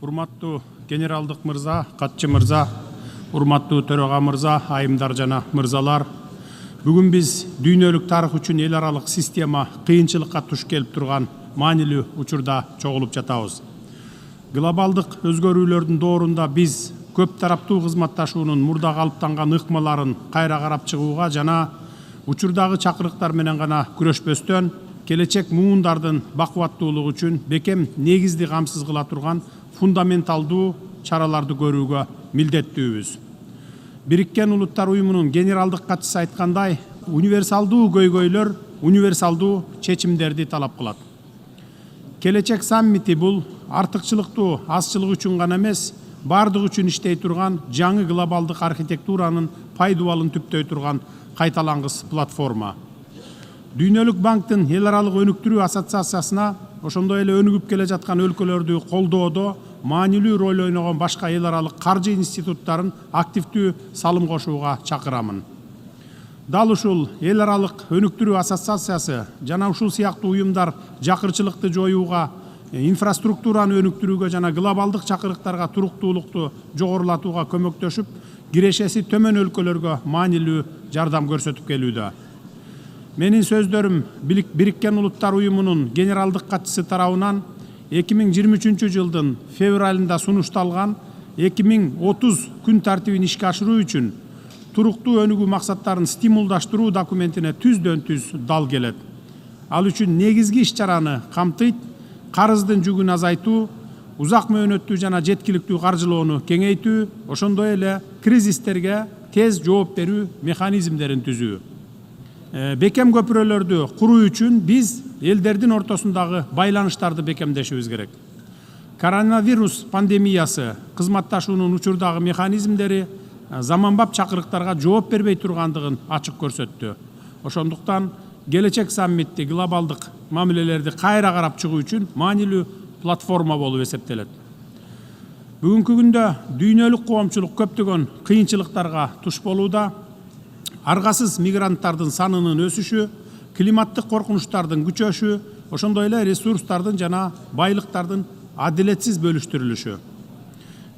Урматтуу генералдык мырза, катчы мырза, урматтуу төрага мырза, айымдар жана мырзалар. Бүгүн биз дүйнөлүк тарых үчүн эл аралык система кыйынчылыкка туш келип турган маанилүү учурда чогулуп жатабыз. Глобалдык өзгөрүүлөрдүн доорунда биз көп тараптуу кызматташуунун мурда калыптанган ыкмаларын кайра карап чыгууга жана учурдагы чакырыктар менен гана күрөшпөстөн келечек муундардын бакубаттуулугу үчүн бекем негизди камсыз кыла турган фундаменталдуу чараларды көрүүгө милдеттүүбүз. Бириккен Улуттар Уюмунун генералдык катчысы айткандай, универсалдуу көйгөйлөр универсалдуу чечимдерди талап кылат. Келечек саммити бул артыкчылыктуу азчылык үчүн гана эмес, бардык үчүн иштей турган жаңы глобалдык архитектуранын пайдубалын түптөй турган кайталангыс платформа. Дүйнөлүк банктын эл аралык өнүктүрүү ассоциациясына ошондой эле өнүгүп келе жаткан өлкөлөрдү колдоодо маанилүү роль ойногон башка эл аралык каржы институттарын активдүү салым кошууга чакырамын. Дал ушул эл аралык өнүктүрүү ассоциациясы жана ушул сыяктуу уюмдар жакырчылыкты жоюуга, инфраструктураны өнүктүрүүгө жана глобалдык чакырыктарга туруктуулукту жогорулатууга көмөктөшүп, кирешеси төмөн өлкөлөргө маанилүү жардам көрсөтүп келүүдө. Менин сөздөрүм Бириккен Улуттар Уюмунун генералдык катчысы тарабынан 2023 жылдын февралында сунушталган 2030 күн тартибин ишке ашыруу үчүн туруктуу өнүгүү максаттарын стимулдаштыруу документине түздөн түз дал келет. Ал үчүн негизги иш-чараны камтыйт, карыздын жүгүн азайтуу, узак мөөнөттүү жана жеткиликтүү каржылоону кеңейтүү, ошондой эле кризистерге тез жооп берүү механизмдерин түзүү. Бекем көпүрөлөрдү куруу үчүн биз элдердин ортосундагы байланыштарды бекемдешибиз керек. Коронавирус пандемиясы кызматташуунун учурдагы механизмдери заманбап чакырыктарга жооп бербей тургандыгын ачык көрсөттү. Ошондуктан келечек саммитти глобалдык мамилелерди кайра карап чыгуу үчүн маанилүү платформа болуп эсептелет. Бүгүнкү күндө дүйнөлүк коомчулук көптөгөн кыйынчылыктарга туш болууда. Аргасыз мигранттардын санынын өсүшү, климаттык коркунучтардын күчөшү, ошондой эле ресурстардын жана байлыктардын адилетсиз бөлүштүрүлүшү.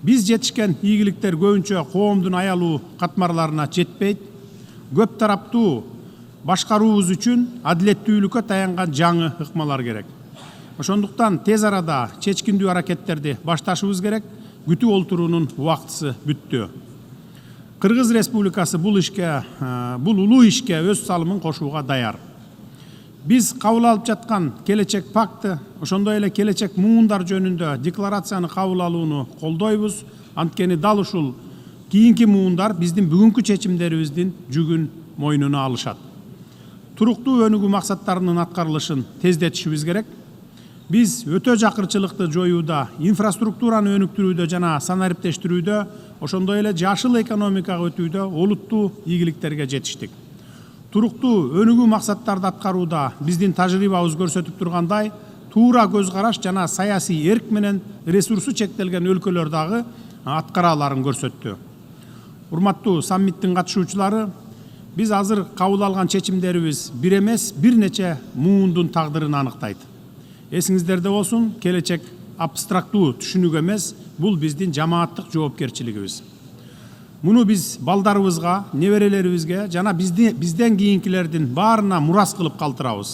Биз жетишкен ийгиликтер көбүнчө коомдун аялуу катмарларына жетпейт. Көп тараптуу башкаруубуз үчүн адилеттүүлүккө таянган жаңы ыкмалар керек. Ошондуктан тез арада чечкиндүү аракеттерди башташыбыз керек. Күтүп олтуруунун убактысы бүттү. Кыргыз Республикасы бул улуу ишке өз салымын кошууга даяр. Биз кабыл алып жаткан келечек пакты, ошондой эле келечек муундар жөнүндө декларацияны кабыл алууну колдойбуз. Анткени дал ушул кийинки муундар биздин бүгүнкү чечимдерибиздин жүгүн мойнуна алышат. Туруктуу өнүгүү максаттарынын аткарылышын тездетишибиз керек. Биз өтө жакырчылыкты жоюуда, инфраструктураны өнүктүрүүдө жана санариптештирүүдө, ошондой эле жашыл экономикага өтүүдө олуттуу ийгиликтерге жетиштик. Туруктуу өнүгүү максаттарды аткарууда биздин тажрыйбабыз көрсөтүп тургандай, туура көз караш жана саясий эрк менен ресурсу чектелген өлкөлөр дагы аткара аларын көрсөттү. Урматтуу саммиттин катышуучулары, биз азыр кабыл алган чечимдерибиз бир эмес, бир нече муундун тагдырын аныктайт. Эсиңиздерде болсун, келечек абстрактуу түшүнүк эмес, бул биздин жамааттык жоопкерчилигибиз. Муну биз балдарыбызга, неберелерибизге жана бизден кийинкилердин баарына мурас кылып калтырабыз.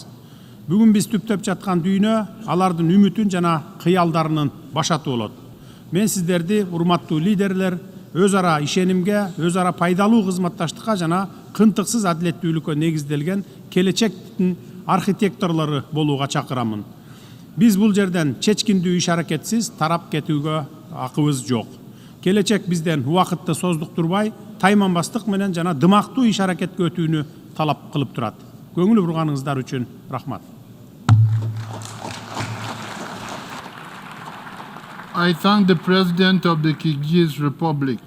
Бүгүн биз түптөп жаткан дүйнө алардын үмүтүн жана кыялдарынын башаты болот. Мен сиздерди, урматтуу лидерлер, өз ара ишенимге, өз ара пайдалуу кызматташтыкка жана кынтыксыз адилеттүүлүккө негизделген келечектин архитекторлору болууга чакырамын. Биз бул жерден чечкиндүү иш аракетсиз тарап кетүүгө акыбыз жок. Келечек бизден убакытты создуктурбай, тайманбастык менен жана дымактуу иш аракетке өтүүнү талап кылып турат. Көңүл бурганыңыздар үчүн рахмат. I thank the President of the Kyrgyz Republic.